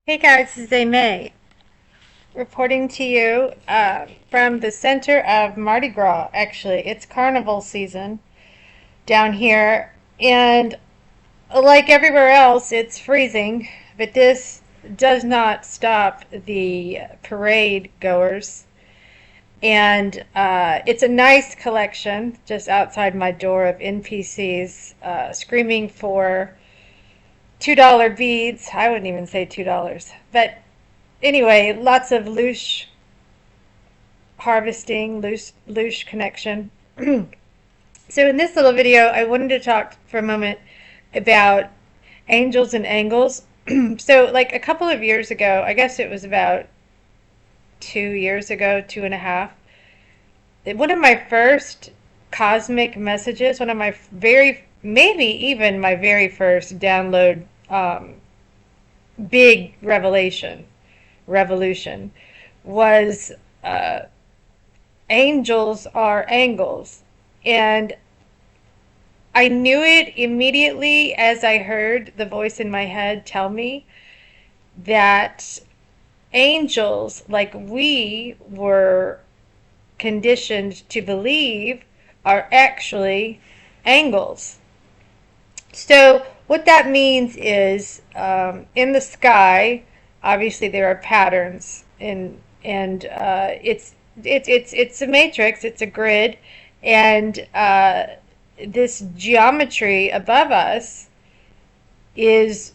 Hey guys, this is Amay reporting to you from the center of Mardi Gras. Actually, it's carnival season down here, and like everywhere else, it's freezing, but this does not stop the parade goers. And it's a nice collection just outside my door of NPCs screaming for $2 beads. I wouldn't even say $2, but anyway, lots of loose harvesting, loose connection. So in this little video, I wanted to talk for a moment about angels and angles. So like a couple of years ago, I guess it was about 2 years ago, two and a half, one of my first cosmic messages, one of my maybe even my very first download, big revolution was angels are angles. And I knew it immediately as I heard the voice in my head tell me that angels, like we were conditioned to believe, are actually angles. So what that means is, in the sky, obviously there are patterns, and it's a matrix, it's a grid, and this geometry above us is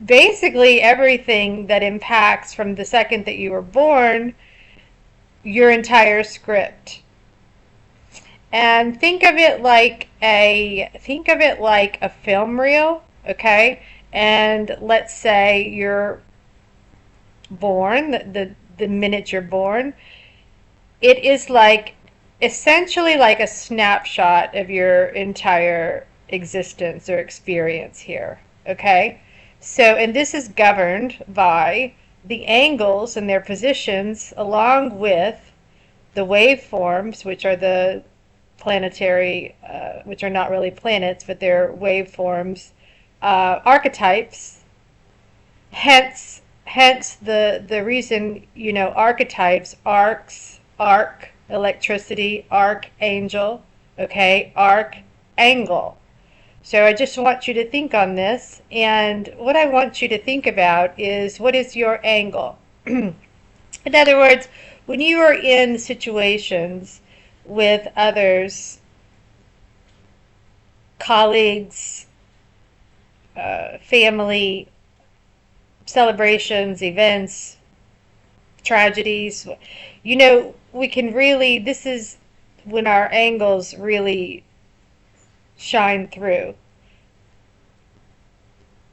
basically everything that impacts from the second that you were born, your entire script. And think of it like a film reel, okay? And let's say you're born, the minute you're born, it is like essentially like a snapshot of your entire existence or experience here, okay? So, and this is governed by the angles and their positions along with the waveforms, which are the planetary, which are not really planets, but they're waveforms, archetypes. Hence the reason, archetypes, arc, electricity, archangel, okay, arcangle. So I just want you to think on this, and what I want you to think about is, what is your angle? In other words, when you are in situations with others, colleagues, family, celebrations, events, tragedies, we can really, this is when our angles really shine through.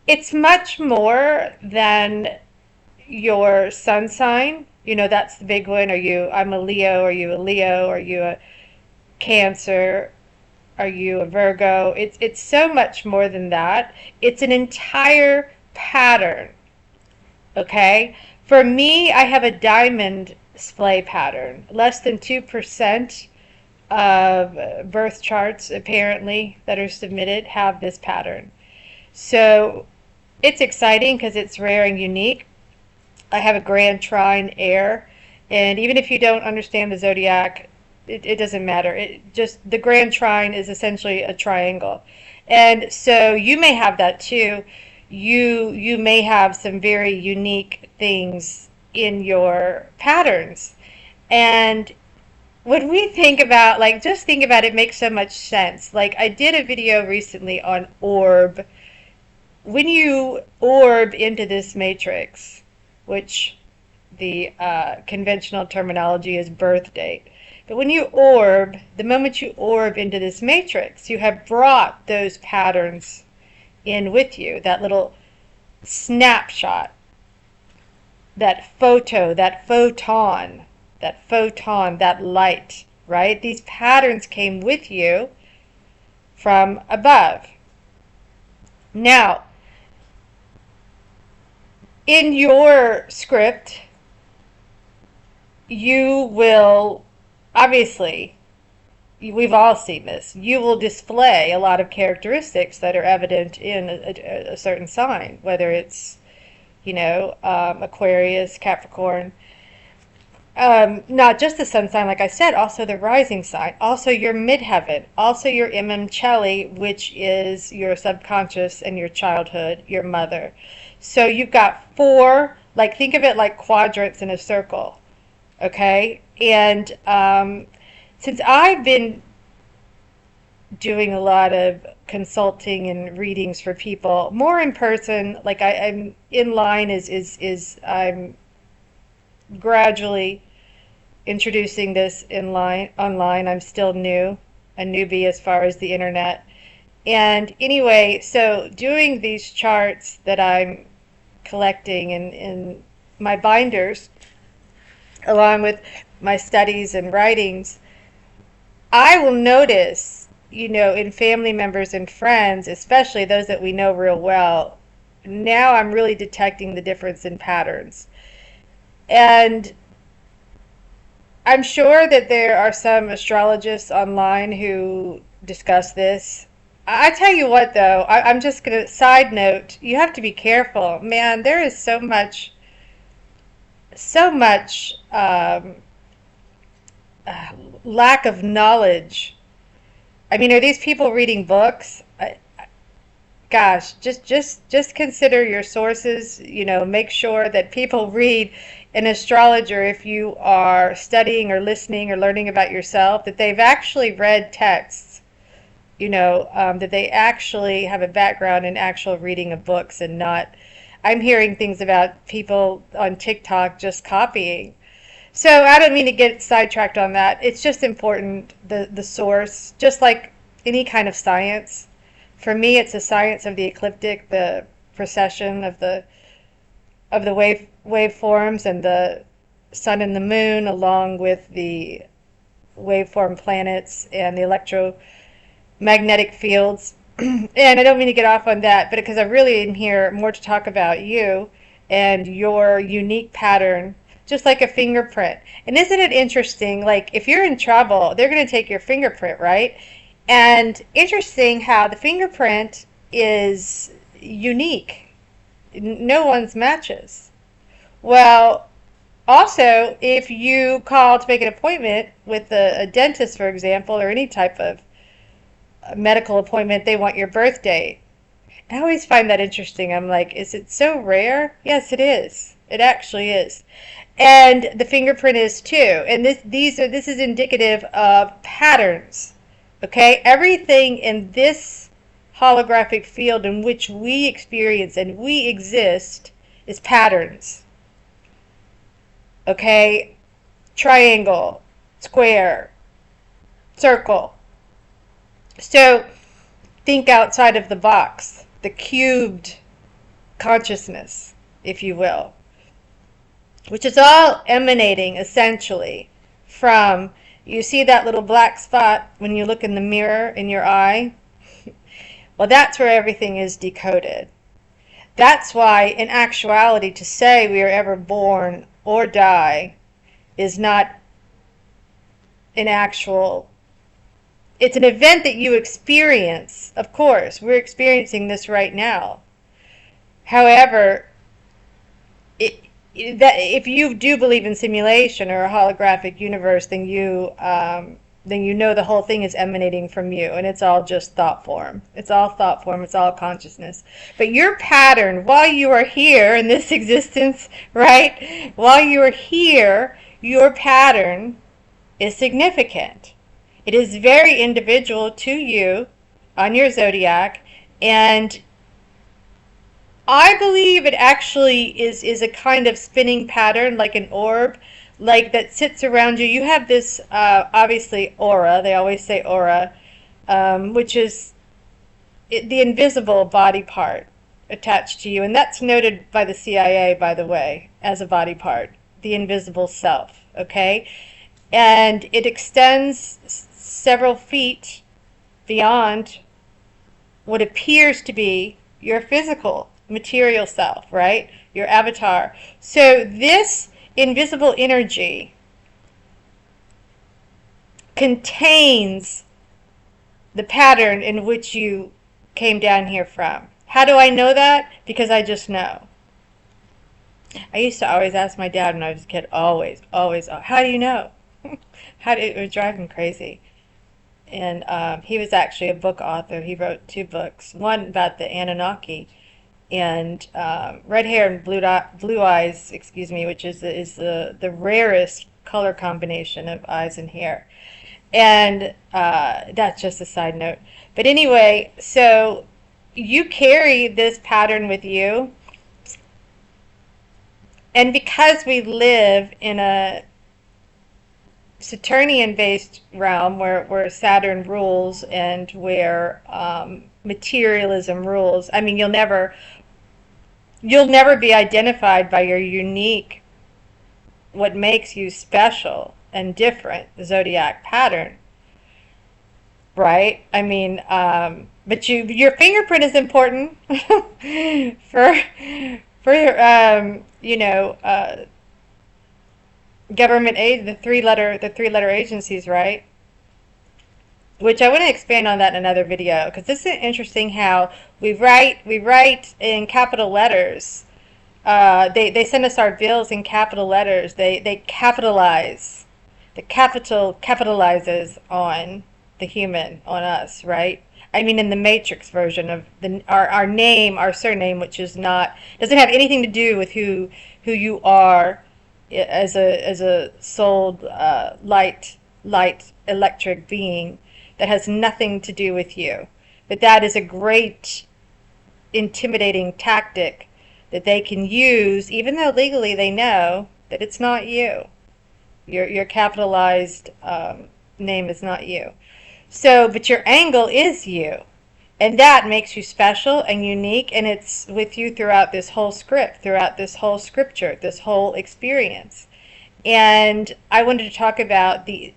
It's much more than your sun sign. That's the big one. I'm a Leo. Are you a Leo? Are you a Cancer? Are you a Virgo? It's so much more than that. It's an entire pattern. Okay? For me, I have a diamond splay pattern. Less than 2% of birth charts, apparently, that are submitted have this pattern. So it's exciting because it's rare and unique. I have a grand trine air, and even if you don't understand the zodiac, it doesn't matter. The grand trine is essentially a triangle. And so you may have that too. You may have some very unique things in your patterns. And when we think about, just think about it, makes so much sense. Like, I did a video recently on orb. When you orb into this matrix, which the conventional terminology is birth date, but when you orb, the moment you orb into this matrix, you have brought those patterns in with you, that little snapshot, that photo, that photon, that light, right? These patterns came with you from above. Now, in your script, you will, obviously, we've all seen this, you will display a lot of characteristics that are evident in a certain sign, whether it's, Aquarius, Capricorn. Not just the sun sign, like I said, also the rising sign, also your midheaven, also your Cheli, which is your subconscious and your childhood, your mother. So you've got four, like think of it like quadrants in a circle, okay? And since I've been doing a lot of consulting and readings for people, more in person, like I'm in line is I'm gradually introducing this online. I'm still a newbie as far as the internet. And anyway, so doing these charts that I'm collecting in my binders, along with my studies and writings, I will notice, in family members and friends, especially those that we know real well, now I'm really detecting the difference in patterns. And I'm sure that there are some astrologists online who discuss this. I tell you what, though, I'm just going to side note, you have to be careful. Man, there is so much lack of knowledge. I mean, are these people reading books? Gosh, just consider your sources. Make sure that people read an astrologer, if you are studying or listening or learning about yourself, that they've actually read texts, that they actually have a background in actual reading of books and not. I'm hearing things about people on TikTok just copying. So I don't mean to get sidetracked on that. It's just important, the source, just like any kind of science. For me, it's the science of the ecliptic, the precession of the waveforms and the sun and the moon, along with the waveform planets and the electromagnetic fields. And I don't mean to get off on that, but because I really am here more to talk about you and your unique pattern, just like a fingerprint. And isn't it interesting, like if you're in trouble, they're going to take your fingerprint, right? And interesting how the fingerprint is unique. No one's matches. Well, also, if you call to make an appointment with a dentist, for example, or any type of medical appointment, they want your birth date. I always find that interesting. I'm like, is it so rare? Yes, it is. It actually is. And the fingerprint is too. And this is indicative of patterns. Okay? Everything in this holographic field in which we experience and we exist is patterns. Okay? Triangle, square, circle. So think outside of the box, the cubed consciousness, if you will, which is all emanating essentially from, you see that little black spot when you look in the mirror in your eye? Well, that's where everything is decoded. That's why, in actuality, to say we are ever born or die is not an actual. It's an event that you experience. Of course, we're experiencing this right now. However, if you do believe in simulation or a holographic universe, then you know the whole thing is emanating from you, and it's all just thought form. It's all thought form. It's all consciousness. But your pattern, while you are here in this existence, right? While you are here, your pattern is significant. It is very individual to you on your zodiac, and I believe it actually is a kind of spinning pattern, like an orb, like that sits around you. You have this, obviously, aura. They always say aura, which is the invisible body part attached to you. And that's noted by the CIA, by the way, as a body part, the invisible self, okay? And it extends several feet beyond what appears to be your physical material self, right? Your avatar. So this invisible energy contains the pattern in which you came down here from. How do I know that? Because I just know. I used to always ask my dad when I was a kid, always, always, how do you know? It would drive him crazy. And he was actually a book author. He wrote two books, one about the Anunnaki and red hair and blue eyes, excuse me, which is the rarest color combination of eyes and hair. And that's just a side note. But anyway, so you carry this pattern with you. And because we live in a Saturnian based realm where Saturn rules and where materialism rules, I mean, you'll never be identified by your unique, what makes you special and different, zodiac pattern, right? I mean, but your fingerprint is important for government aid, the three letter agencies, right? Which I want to expand on that in another video because this is interesting how we write in capital letters. They send us our bills in capital letters. They capitalize. The capital capitalizes on the human, on us, right? I mean, in the Matrix version of our name, our surname, which is not doesn't have anything to do with who you are as a soul light electric being. That has nothing to do with you. But that is a great intimidating tactic that they can use, even though legally they know that it's not you. Your capitalized name is not you. So, but your angle is you. And that makes you special and unique, and it's with you throughout this whole script, throughout this whole scripture, this whole experience. And I wanted to talk about the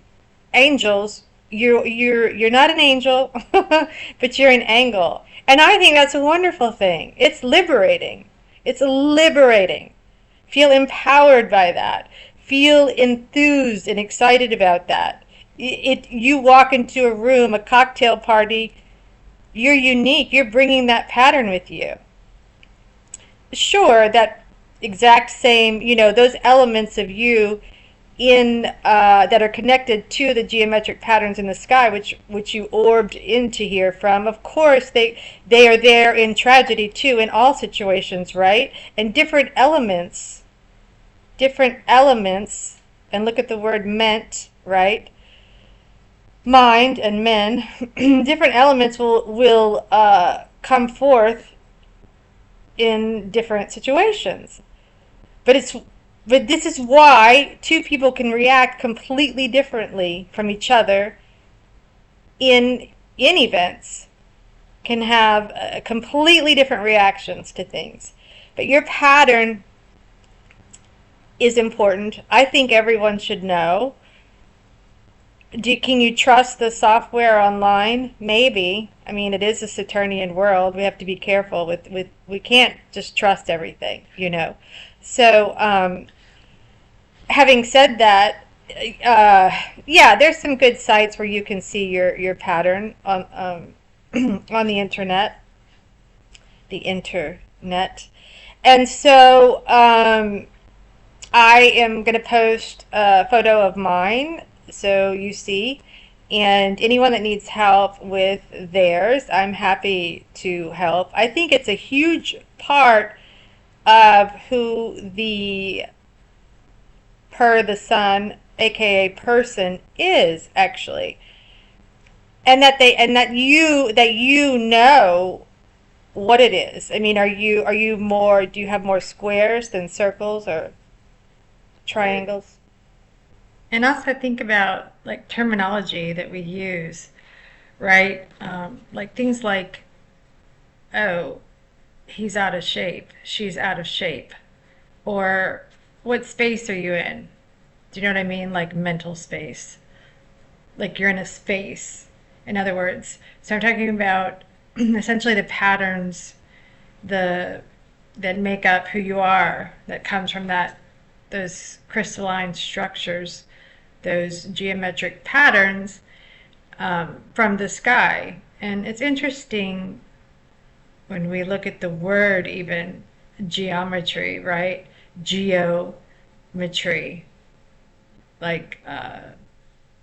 angels. You're not an angel, but you're an angle. And I think that's a wonderful thing. It's liberating. It's liberating. Feel empowered by that. Feel enthused and excited about that. You walk into a room, a cocktail party, you're unique. You're bringing that pattern with you. Sure, that exact same, those elements of you in that are connected to the geometric patterns in the sky, which you orbed into here from. Of course, they are there in tragedy too, in all situations, right? And different elements, and look at the word meant, right? Mind and men, different elements will come forth in different situations. But this is why two people can react completely differently from each other in events, can have completely different reactions to things. But your pattern is important. I think everyone should know. Can you trust the software online? Maybe. I mean, it is a Saturnian world. We have to be careful we can't just trust everything, So, having said that, yeah, there's some good sites where you can see your pattern on on the internet, and so I am going to post a photo of mine so you see, and anyone that needs help with theirs, I'm happy to help. I think it's a huge part of who the the sun, aka person, is actually, and that you know what it is. I mean, are you more? Do you have more squares than circles or triangles? And also think about like terminology that we use, right? Like things like, oh, he's out of shape, she's out of shape, or what space are you in? Do you know what I mean? Like mental space. Like you're in a space, in other words. So I'm talking about essentially the patterns the that make up who you are, that comes from those crystalline structures, those geometric patterns from the sky. And it's interesting when we look at the word even geometry, right? geometry, like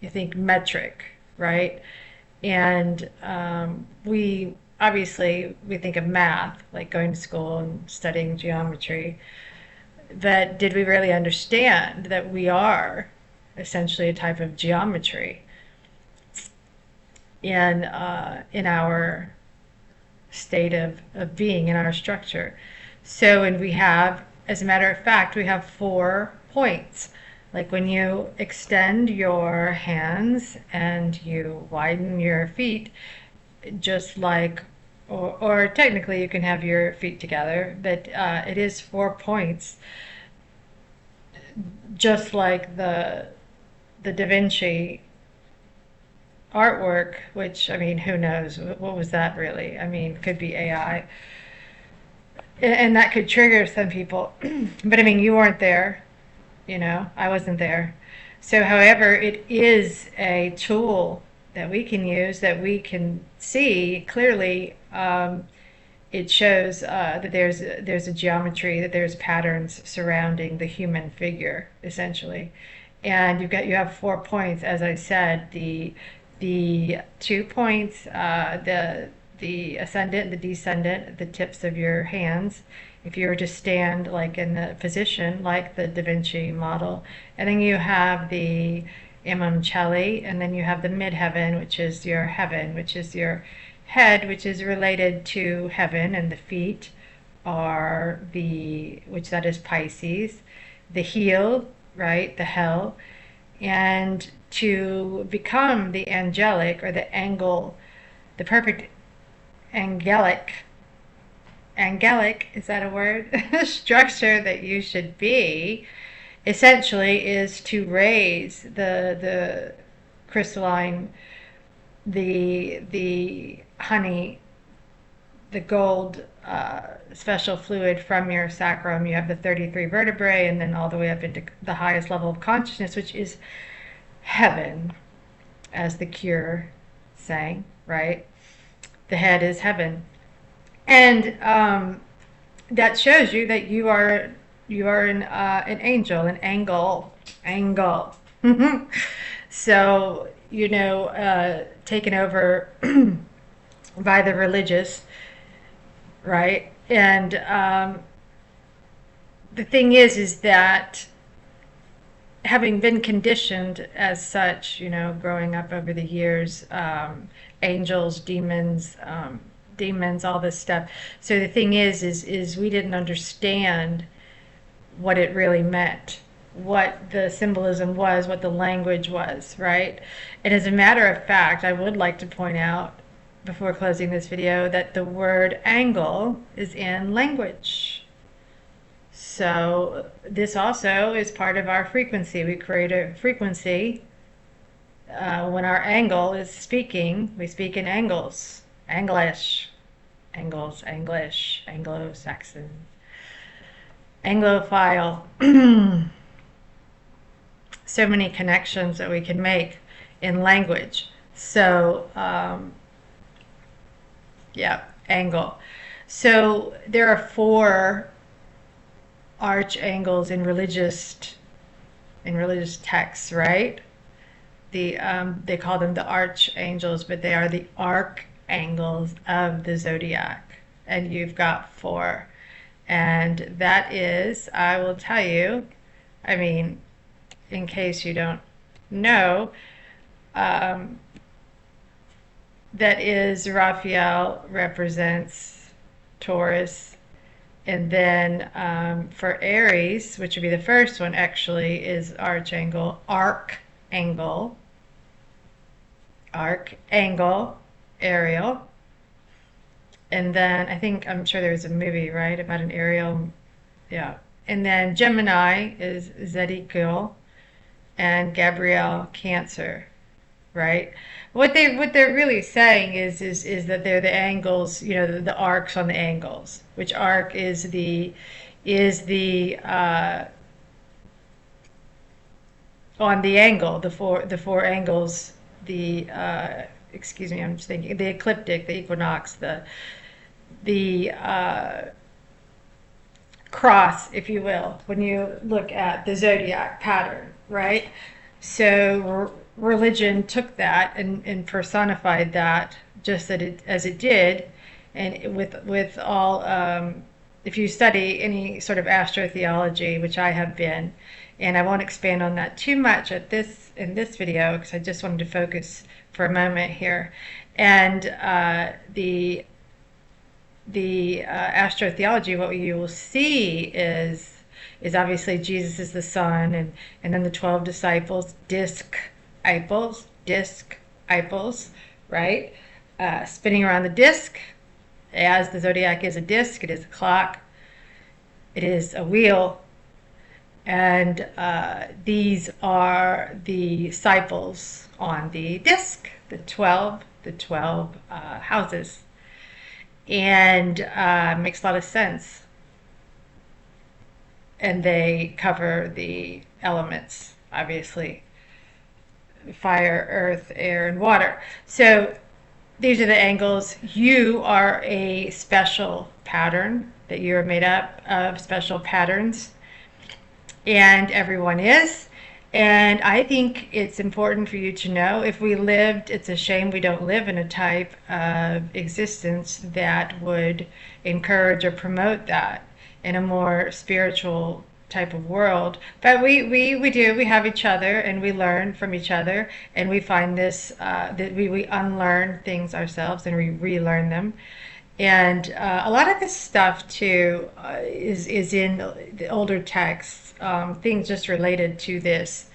you think metric, right? And we obviously we think of math, like going to school and studying geometry, but did we really understand that we are essentially a type of geometry in our state of being, in our structure? So, and we have, as a matter of fact, we have 4 points. Like when you extend your hands and you widen your feet, just like, or technically you can have your feet together, but it is 4 points, just like the Da Vinci artwork, which, I mean, who knows? What was that really? I mean, could be AI. And that could trigger some people. But I mean, you weren't there, I wasn't there. So, however, it is a tool that we can use, that we can see clearly. It shows that there's a geometry, that there's patterns surrounding the human figure, essentially. And you have 4 points, as I said, the 2 points, the ascendant, the descendant, the tips of your hands. If you were to stand like in the position, like the Da Vinci model, and then you have the Imam and then you have the midheaven, which is your heaven, which is your head, which is related to heaven, and the feet are which that is Pisces, the heel, right, the hell, and to become the angelic or the angle, the perfect angelic, is that a word? Structure that you should be, essentially, is to raise the crystalline, the honey, the gold special fluid from your sacrum. You have the 33 vertebrae, and then all the way up into the highest level of consciousness, which is heaven, as the Cure sang, right? The head is heaven. And that shows you that you are an angel, an angle. So, taken over by the religious, right? And the thing is that having been conditioned as such, growing up over the years, angels, demons, all this stuff. So the thing is we didn't understand what it really meant, what the symbolism was, what the language was, right? And as a matter of fact, I would like to point out before closing this video that the word angle is in language. So this also is part of our frequency. We create a frequency when our angle is speaking. We speak in angles, English, angles, English, Anglo-Saxon, Anglophile. So many connections that we can make in language. So yeah, angle. So there are 4 archangles in religious texts, right? They call them the archangels, but they are the archangels of the zodiac, and you've got 4. And that is, I will tell you, I mean, in case you don't know, that is, Raphael represents Taurus. And then for Aries, which would be the first one, actually, is archangel, archangel, Ariel. And then I'm sure there was a movie, right, about an Ariel. Yeah. And then Gemini is Zodiac, and Gabriel, Cancer, right? What they're really saying is that they're the angles, the arcs on the angles. Which arc is the on the angle, the four angles, excuse me, I'm just thinking, the ecliptic, the equinox, the cross, if you will, when you look at the zodiac pattern, right? So religion took that and personified that just that it, as it did, and with all if you study any sort of astrotheology, which I have been, and I won't expand on that too much at this in this video because I just wanted to focus for a moment here, and the astrotheology, what you will see is obviously Jesus is the sun, and then the 12 disciples, disc-iples, right? Spinning around the disc, as the zodiac is a disc, it is a clock, it is a wheel, and these are the disciples on the disc, the 12 houses, and makes a lot of sense. And they cover the elements, obviously, fire, earth, air, and water. So these are the angles. You are a special pattern, that you're made up of special patterns, and everyone is. And I think it's important for you to know, if we lived, it's a shame we don't live in a type of existence that would encourage or promote that in a more spiritual type of world. But we do, we have each other, and we learn from each other, and we find this, that we unlearn things ourselves and we relearn them. And a lot of this stuff too is in the older texts, things just related to this,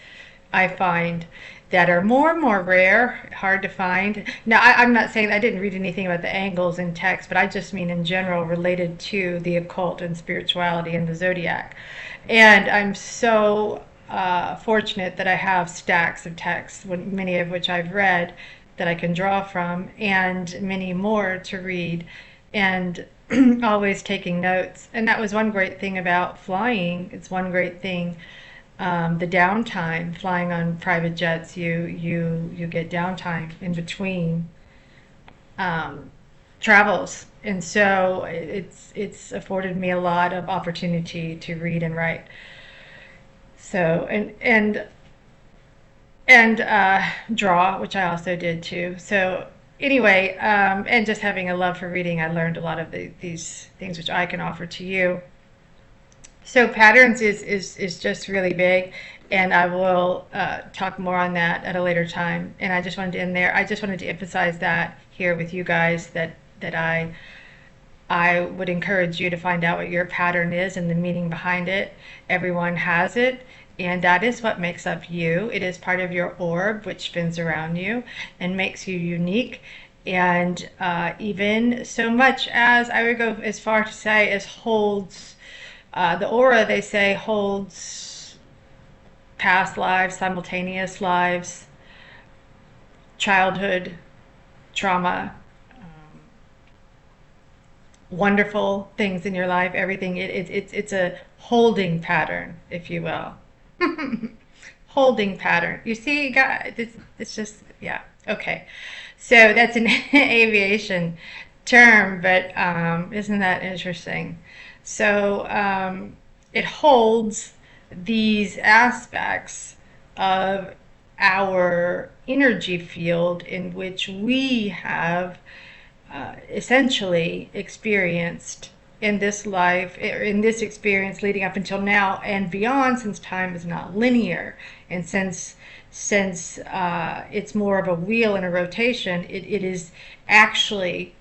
I find, that are more and more rare, hard to find. Now, I'm not saying, I didn't read anything about the angles in text, but I just mean in general related to the occult and spirituality and the zodiac. And I'm so fortunate that I have stacks of texts, many of which I've read, that I can draw from, and many more to read, and always taking notes. And that was one great thing about flying. It's one great thing. The downtime, flying on private jets, you get downtime in between travels, and so it's afforded me a lot of opportunity to read and write. So and draw, which I also did too. So anyway, and just having a love for reading, I learned a lot of these things which I can offer to you. So patterns is just really big, and I will talk more on that at a later time. And I just wanted to end there. I just wanted to emphasize that here with you guys, that I would encourage you to find out what your pattern is and the meaning behind it. Everyone has it, and that is what makes up you. It is part of your orb, which spins around you and makes you unique. And even so much as, I would go as far to say, as holds the aura, they say, holds past lives, simultaneous lives, childhood trauma, wonderful things in your life, everything. It's a holding pattern, if you will. Holding pattern. You see, guys, it's just, yeah. Okay. So that's an aviation term, but isn't that interesting? So it holds these aspects of our energy field in which we have essentially experienced in this life, in this experience leading up until now and beyond, since time is not linear, and since it's more of a wheel and a rotation, it is actually,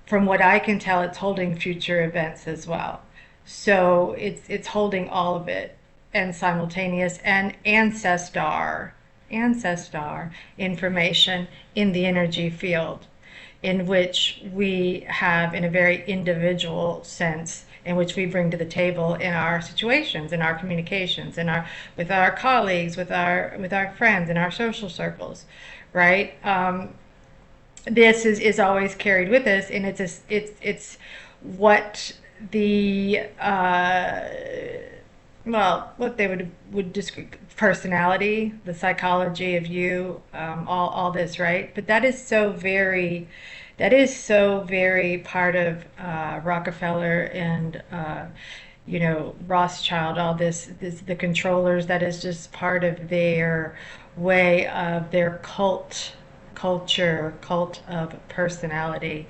from what I can tell, it's holding future events as well. So it's holding all of it, and simultaneous and ancestor information in the energy field, in which we have, in a very individual sense, in which we bring to the table in our situations, in our communications, in our, with our colleagues, with our friends, in our social circles, right? This is always carried with us, and it's what the well, what they would describe, personality, the psychology of you, all this, right? But that is so very That is so very part of Rockefeller and Rothschild. All this, the controllers. That is just part of their way of their culture, cult of personality,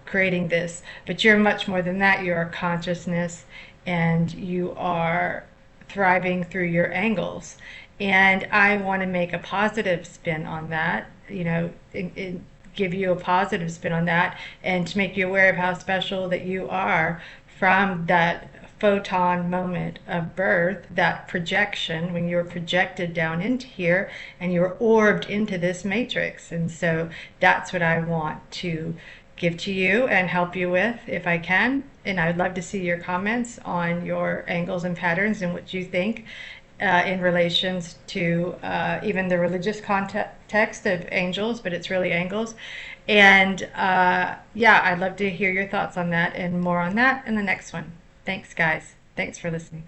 creating this. But you're much more than that. You're a consciousness, and you are thriving through your angles. And I want to make a positive spin on that, give you a positive spin on that, and to make you aware of how special that you are from that photon moment of birth, that projection, when you're projected down into here and you're orbed into this matrix. And so that's what I want to give to you and help you with if I can. And I'd love to see your comments on your angles and patterns and what you think in relations to even the religious context of angels, but it's really angles. And yeah, I'd love to hear your thoughts on that and more on that in the next one. Thanks, guys. Thanks for listening.